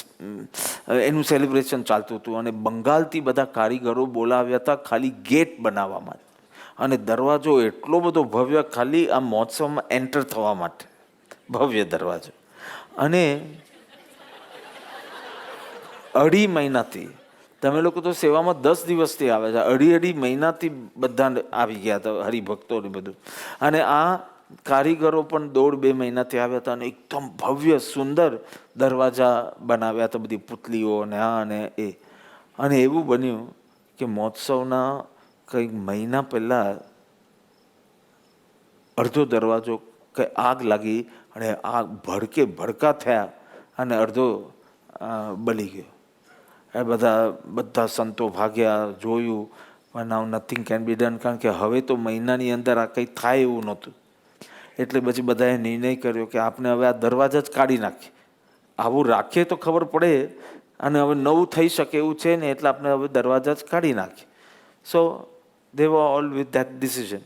એનું સેલિબ્રેશન ચાલતું હતું. અને બંગાળથી બધા કારીગરો બોલાવ્યા હતા ખાલી ગેટ બનાવવા માટે, અને દરવાજો એટલો બધો ભવ્ય, ખાલી આ મહોત્સવમાં એન્ટર થવા માટે ભવ્ય દરવાજો. અને 2.5 મહિનાથી, તમે લોકો તો સેવામાં 10 દિવસથી આવે છે, 2.5 મહિનાથી બધા આવી ગયા હતા હરિભક્તો ને બધું. અને આ કારીગરો પણ 1.5-2 મહિનાથી આવ્યા હતા અને એકદમ ભવ્ય સુંદર દરવાજા બનાવ્યા હતા, બધી પુતલીઓ ને આ અને એ. અને એવું બન્યું કે મહોત્સવના કંઈક મહિના પહેલાં અડધો દરવાજો કંઈ આગ લાગી અને આગ ભડકા થયા અને અડધો બળી ગયો. એ બધા સંતો ભાગ્યા, જોયું, પણ નાઉ નથિંગ કેન બી ડન, કારણ કે હવે તો મહિનાની અંદર આ કંઈ થાય એવું નહોતું. એટલે પછી બધાએ નિર્ણય કર્યો કે આપણે હવે આ દરવાજા જ કાઢી નાખીએ. આવું રાખીએ તો ખબર પડે, અને હવે નવું થઈ શકે એવું છે ને, એટલે આપણે હવે દરવાજા જ કાઢી નાખીએ. સો દે વર ઓલ વિથ ધેટ ડિસિઝન.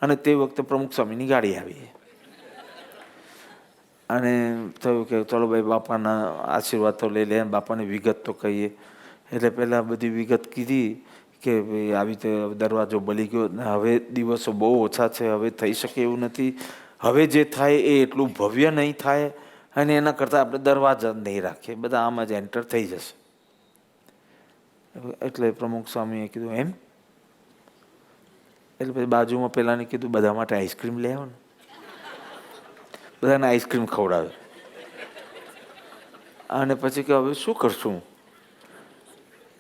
અને તે વખતે પ્રમુખ સ્વામીની ગાડી આવી અને થયું કે ચલો ભાઈ બાપાના આશીર્વાદ તો લઈ લે, બાપાની વિગત તો કહીએ. એટલે પહેલાં બધી વિગત કીધી કે ભાઈ આવી રીતે દરવાજો બળી ગયો, હવે દિવસો બહુ ઓછા છે, હવે થઈ શકે એવું નથી, હવે જે થાય એ એટલું ભવ્ય નહીં થાય, અને એના કરતાં આપણે દરવાજા નહીં રાખીએ, બધા આમ જ એન્ટર થઈ જશે. એટલે પ્રમુખ સ્વામીએ કીધું એમ. એટલે પછી બાજુમાં પેલાને કીધું બધા માટે આઈસ્ક્રીમ લઈ આવો ને. બધાને આઈસ્ક્રીમ ખવડાવે. અને પછી કે હવે શું કરશું?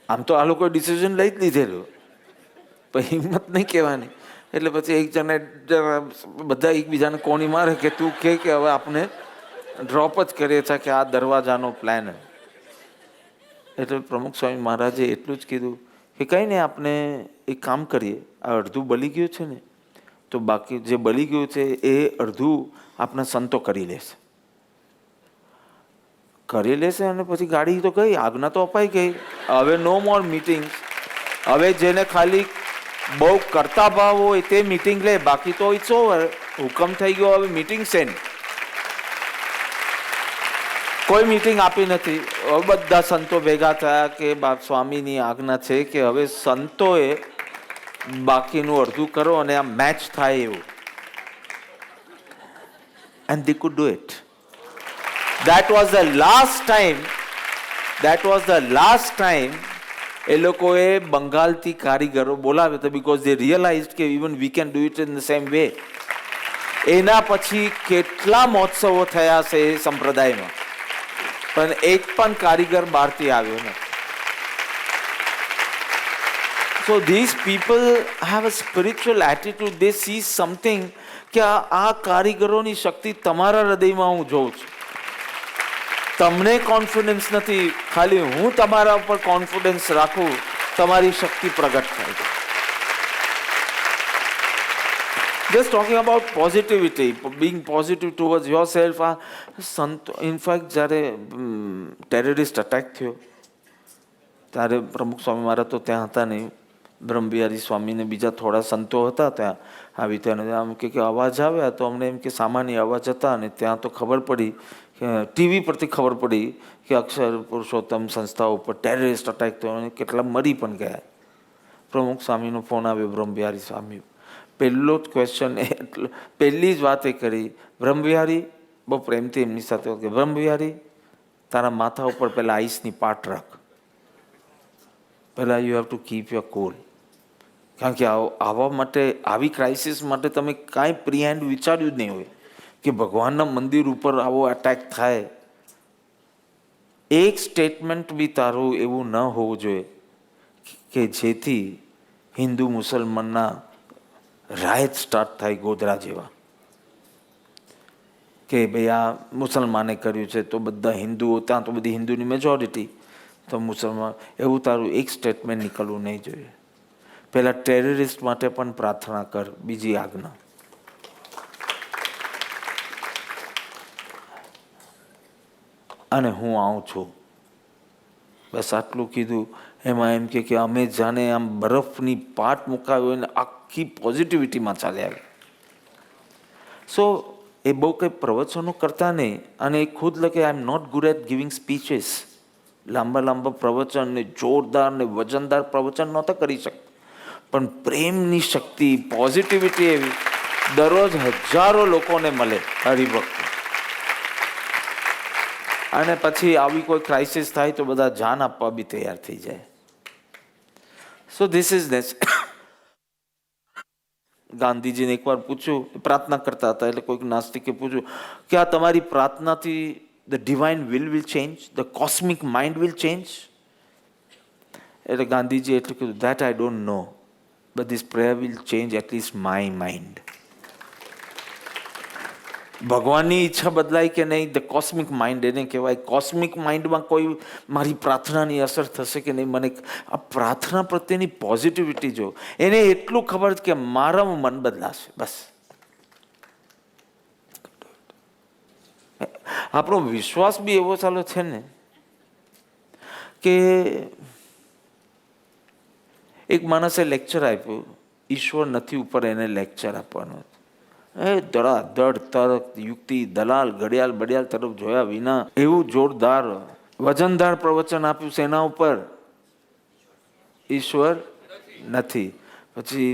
આમ તો આ લોકોએ ડિસિઝન લઈ જ લીધેલું, પણ હિંમત નહીં કહેવાની. એટલે પછી એક જણે બધા એકબીજાને કોણી મારે કે તું કે હવે આપણે ડ્રોપ જ કરીએ છીએ કે આ દરવાજાનો પ્લાન. એટલે પ્રમુખ સ્વામી મહારાજે એટલું જ કીધું કે કંઈ નહીં, આપણે એક કામ કરીએ, આ અડધું બળી ગયું છે ને, તો બાકી જે બળી ગયું છે એ અડધું આપણા સંતો કરી લેશે. અને પછી ગાડી તો ગઈ, આજ્ઞા તો અપાઈ ગઈ. હવે નો મોર મીટિંગ. હવે જેને ખાલી બહુ કરતા ભાવ હોય તે મીટિંગ લે, બાકી તો ઇટ્સ ઓવર. હુકમ થઈ ગયો, હવે મીટિંગ સેન્ડ. કોઈ મીટિંગ આપી નથી. બધા સંતો ભેગા થયા કે સ્વામીની આજ્ઞા છે કે હવે સંતોએ બાકીનું અડધું કરો અને આ મેચ થાય એવું. And they could do it. That was the last time એ લોકોએ બંગાળથી કારીગરો બોલાવ્યા હતા, because they realized કે even we can do it in the same way. એના પછી કેટલા મહોત્સવો થયા છે એ સંપ્રદાયમાં, પણ એક પણ કારીગર બહારથી આવ્યો નથી. So these people have a spiritual attitude. They see something કે આ કારીગરોની શક્તિ તમારા હૃદયમાં હું જોઉં છું. તમને કોન્ફિડન્સ નથી, ખાલી હું તમારા ઉપર કોન્ફિડન્સ રાખું, તમારી શક્તિ પ્રગટ થાય છે. Just talking about positivity, being positive towards yourself. આ સંતો, ઇનફેક્ટ જ્યારે ટેરરિસ્ટ અટેક થયો ત્યારે પ્રમુખ સ્વામી મહારાજ તો ત્યાં હતા નહીં, બ્રહ્મવિહારી સ્વામીને બીજા થોડા સંતો હતા ત્યાં. આવી ત્યાં આમ કે અવાજ આવ્યા તો અમને એમ કે સામાન્ય અવાજ હતા, અને ત્યાં તો ખબર પડી કે ટીવી પરથી ખબર પડી કે અક્ષર પુરુષોત્તમ સંસ્થાઓ ઉપર ટેરરિસ્ટ અટેક થયો અને કેટલા મરી પણ ગયા. પ્રમુખ સ્વામીનો ફોન આવ્યો, બ્રહ્મવિહારી સ્વામી. પહેલો જ ક્વેશ્ચન પહેલી જ વાત એ કરી, બ્રહ્મવિહારી, બહુ પ્રેમથી એમની સાથે કે બ્રહ્મવિહારી તારા માથા ઉપર પહેલાં આઈસની પાટ રાખ, પહેલાં you have to keep your cool. કારણ કે આવા માટે, આવી ક્રાઇસિસ માટે તમે કાંઈ પ્રી હેન્ડ વિચાર્યું જ નહીં હોય કે ભગવાનના મંદિર ઉપર આવો અટેક થાય. એક સ્ટેટમેન્ટ બી તારું એવું ન હોવું જોઈએ કે જેથી હિન્દુ મુસલમાનના રાયત સ્ટાર્ટ થાય ગોધરા જેવા, કે ભાઈ આ મુસલમાને કર્યું છે તો બધા હિન્દુઓ, ત્યાં તો બધી હિન્દુની મેજોરિટી, તો મુસલમાન, એવું તારું એક સ્ટેટમેન્ટ નીકળવું નહીં જોઈએ. પહેલાં ટેરરિસ્ટ માટે પણ પ્રાર્થના કર, બીજી આજ્ઞા. અને હું આવું છું, બસ આટલું કીધું. એમાં એમ કે અમે જાણે આમ બરફની પાટ મુકાવી હોય ને આખી પોઝિટિવિટીમાં ચાલ્યા ગયા. સો એ બહુ કંઈ પ્રવચનો કરતા નહીં, અને એ ખુદ લખે I am not good at giving speeches. લાંબા લાંબા પ્રવચન ને જોરદાર ને વજનદાર પ્રવચન નહોતા કરી શકતા, પણ પ્રેમની શક્તિ, પોઝિટિવિટી એવી, દરરોજ હજારો લોકોને મળે હરિભક્ત. અને પછી આવી કોઈ ક્રાઇસિસ થાય તો બધા જાન આપવા બી તૈયાર થઈ જાય. સો ધીસ ઇઝ નેસ. ગાંધીજીને એકવાર પૂછ્યું, પ્રાર્થના કરતા હતા, એટલે કોઈક નાસ્તિકે પૂછ્યું કે આ તમારી પ્રાર્થનાથી the divine will change, the cosmic mind will change? એટલે ગાંધીજી એટલું કીધું, that I don't know, but this prayer will change at least my mind. ભગવાનની ઈચ્છા બદલાય કે નહીં, ધ કોસ્મિક માઇન્ડ એને કહેવાય. કોસ્મિક માઇન્ડમાં કોઈ મારી પ્રાર્થનાની અસર થશે કે નહીં, મને આ પ્રાર્થના પ્રત્યેની પોઝિટિવિટી જો, એને એટલું ખબર કે મારામાં મન બદલાશે, બસ. આપણો વિશ્વાસ બી એવો ચાલો છે ને કે એક માણસે લેક્ચર આપ્યું, ઈશ્વર નથી ઉપર, એને લેક્ચર આપવાનો. ધડાધડ તર્ક યુક્તિ, દલાલ ઘડિયાળ બડિયાળ તરફ જોયા વિના એવું જોરદાર વજનદાર પ્રવચન આપ્યું સેના ઉપર, ઈશ્વર નથી. પછી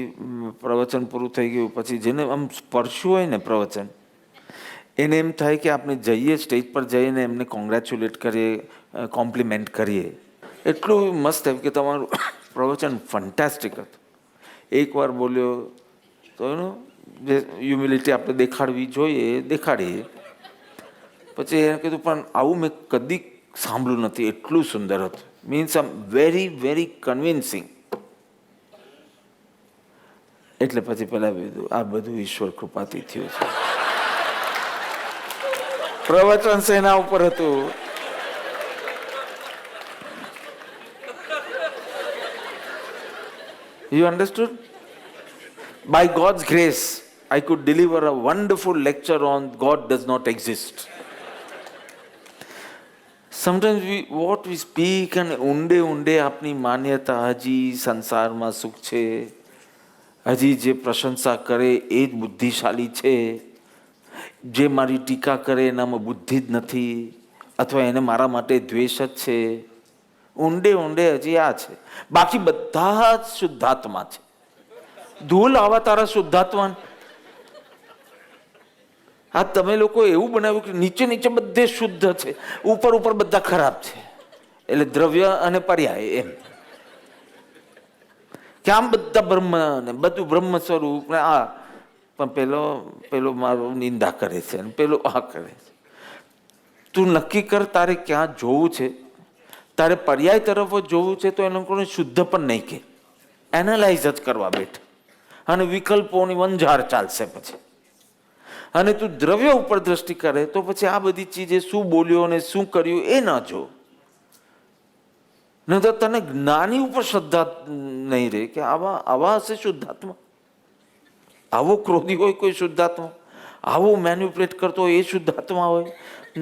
પ્રવચન પૂરું થઈ ગયું, પછી જેને આમ સ્પર્શ્યું હોય ને પ્રવચન, એને એમ થાય કે આપણે જઈએ સ્ટેજ પર જઈને એમને કોંગ્રેચ્યુલેટ કરીએ, કોમ્પ્લિમેન્ટ કરીએ. એટલું મસ્ત થયું કે તમારું પ્રવચન ફન્ટાસ્ટિક હતું. એકવાર બોલ્યો તો એનું જે હ્યુમિલિટી આપણે દેખાડવી જોઈએ દેખાડીએ. પછી એને કીધું પણ આવું મેં કદી સાંભળ્યું નથી, એટલું સુંદર હતું. મીન્સ આમ વેરી વેરી કન્વિન્સિંગ. એટલે પછી પેલા કીધું આ બધું ઈશ્વર કૃપાથી થયું છે. પ્રવચન સેના ઉપર હતું. You understood? By God's grace, I could deliver a wonderful lecture on God does not exist. Sometimes what we speak and ઊંડે આપની માન્યતા હજી સંસારમાં સુખ છે, હજી જે પ્રશંસા કરે એ જ બુદ્ધિશાળી છે, જે મારી ટીકા કરે એનામાં બુદ્ધિ જ નથી, અથવા એને મારા માટે દ્વેષ જ છે. ઊંડે હજી આ છે, બાકી બધા જ શુદ્ધાત્મા છે. ધૂલ આવા તારા શુદ્ધાત્મા. આ તમે લોકો એવું બનાવ્યું કે નીચે બધે શુદ્ધ છે, ઉપર બધા ખરાબ છે. એટલે દ્રવ્ય અને પર્યાય એમ કે આમ બધા બ્રહ્મ ને બધું બ્રહ્મ સ્વરૂપ ને આ, પણ પેલો મારો નિંદા કરે છે અને પેલો આ કરે છે. તું નક્કી કર તારે ક્યાં જોવું છે. તારે પર્યાય તરફ જોવું છે તો એ લોકોને શુદ્ધ પણ નહીં કે, એનાલાઇઝ જ કરવા બેઠ, અને વિકલ્પોની વંજાર ચાલશે પછી. અને તું દ્રવ્ય ઉપર દ્રષ્ટિ કરે તો પછી આ બધી ચીજે શું બોલ્યો અને શું કર્યું એ ના જો. નહીં તો તને જ્ઞાની ઉપર શ્રદ્ધા નહીં રહે કે આવા હશે શુદ્ધાત્મા, આવો ક્રોધી હોય કોઈ શુદ્ધાત્મા, આવો મેન્યુપ્યુલેટ કરતો હોય એ શુદ્ધાત્મા હોય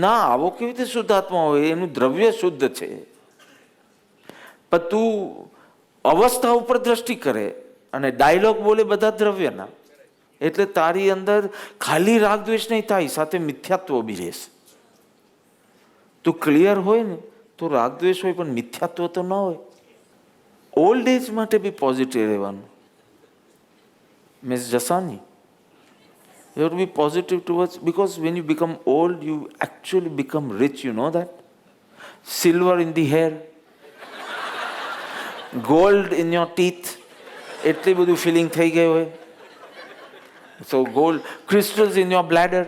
ના. આવો કેવી રીતે શુદ્ધાત્મા હોય? એનું દ્રવ્ય શુદ્ધ છે. પણ તું અવસ્થા ઉપર દ્રષ્ટિ કરે અને ડાયલોગ બોલે બધા દ્રવ્યના, એટલે તારી અંદર ખાલી રાગ દ્વેષ નહીં થાય, સાથે મિથ્યાત્વ બી રહેશે. તું ક્લિયર હોય ને તો રાગ દ્વેષ હોય પણ મિથ્યાત્વ તો ન હોય. ઓલ્ડ એજ માટે બી પોઝિટિવ રહેવાનું. Miss Jasani, you have to be positive towards, because when you become old you actually become rich, you know that? Silver in the hair, gold in your teeth, એટલી બધું feeling થઈ ગઈ હોય. So gold, crystals in your bladder,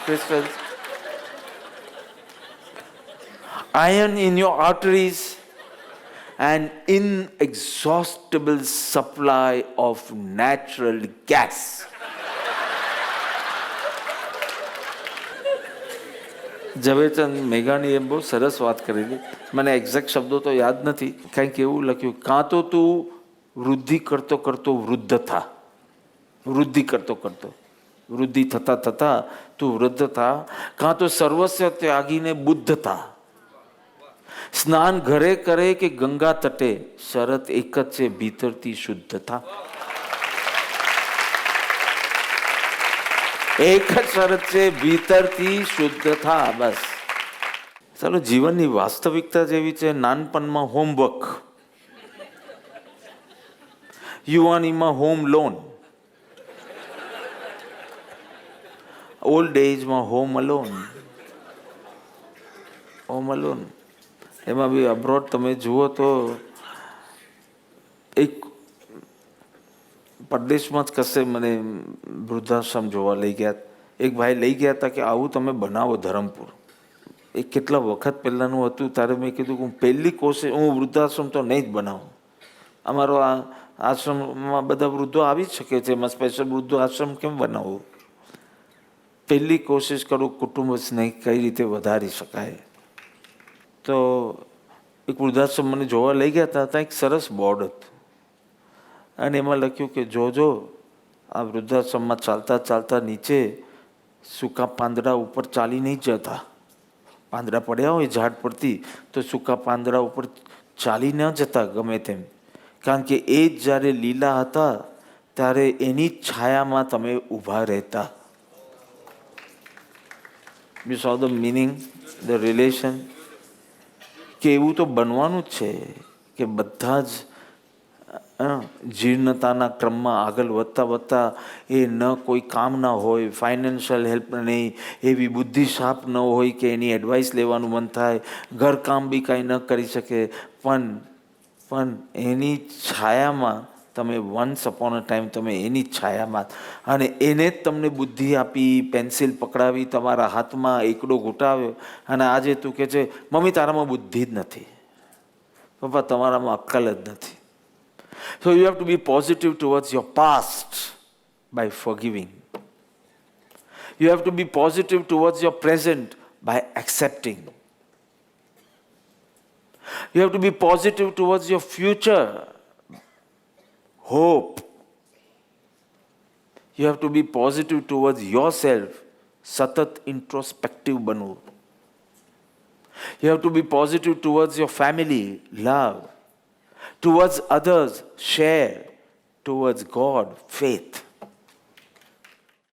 crystals, iron in your arteries, an inexhaustible supply of natural gas. Jhaverchand મેઘાણીએ બહુ સરસ વાત કરેલી, મને એક્ઝેક્ટ શબ્દો તો યાદ નથી. કંઈક એવું લખ્યું, કાં તો તું વૃદ્ધિ કરતો કરતો વૃદ્ધ થા, વૃદ્ધિ કરતો કરતો વૃદ્ધિ થતા થતા તું વૃદ્ધ થા, કાં તો સર્વસ્વ ત્યાગીને બુદ્ધ થા. સ્નાન ઘરે કરે કે ગંગા તટે, શરત એક જ છે, ભીતરથી શુદ્ધ થા. એક જ શરત છે, ભીતરથી શુદ્ધ થા, બસ. ચાલો, જીવનની વાસ્તવિકતા જેવી છે. નાનપણમાં હોમવર્ક, યુવાનીમાં હોમ લોન, ઓલ્ડ એજમાં હોમ અલોન. હોમ અલોન એમાં બી અબ્રોડ તમે જુઓ તો એક પરદેશમાં જ કશે મને વૃદ્ધાશ્રમ જોવા લઈ ગયા. એક ભાઈ લઈ ગયા હતા કે આવું તમે બનાવો ધરમપુર. એ કેટલા વખત પહેલાંનું હતું. ત્યારે મેં કીધું કે હું પહેલી કોશિશ, હું વૃદ્ધાશ્રમ તો નહીં જ બનાવું. અમારો આ આશ્રમમાં બધા વૃદ્ધો આવી જ શકે છે, એમાં સ્પેશિયલ વૃદ્ધો આશ્રમ કેમ બનાવવું? પહેલી કોશિશ કરું કુટુંબ સ્નેહ કઈ રીતે વધારી શકાય. તો એક વૃદ્ધાશ્રમ મને જોવા લઈ ગયા હતા. ત્યાં એક સરસ બોર્ડ હતું અને એમાં લખ્યું કે જોજો, આ વૃદ્ધાશ્રમમાં ચાલતા ચાલતા નીચે સૂકા પાંદડા ઉપર ચાલી નહીં જતા. પાંદડા પડ્યા હોય ઝાડ પરથી તો સૂકા પાંદડા ઉપર ચાલી ન જતા ગમે તેમ, કારણ કે એ જ જ્યારે લીલા હતા ત્યારે એની છાયામાં તમે ઊભા રહેતા. You so the meaning, the relation. કે એવું તો બનવાનું જ છે કે બધા જ જીર્ણતાના ક્રમમાં આગળ વધતા વધતા એ ન કોઈ કામના હોય, ફાઇનાન્શિયલ હેલ્પ નહીં, એવી બુદ્ધિશાપ ન હોય કે એની એડવાઇસ લેવાનું મન થાય, ઘરકામ બી કાંઈ ન કરી શકે, પણ એની છાયામાં તમે વન્સ અપોન અ ટાઈમ તમે એની છાયામાં, અને એને જ તમને બુદ્ધિ આપી, પેન્સિલ પકડાવી, તમારા હાથમાં એકડો ઘૂંટાવ્યો, અને આજે તું કહે છે મમ્મી તારામાં બુદ્ધિ જ નથી, પપ્પા તમારામાં અક્કલ જ નથી. So you have to be positive towards your past by forgiving. You have to be positive towards your present by accepting. You have to be positive towards your future. Hope. You have to be positive towards yourself. સતત introspective બનવું. You have to be positive towards your family. Love. Towards others, share. Towards God, faith.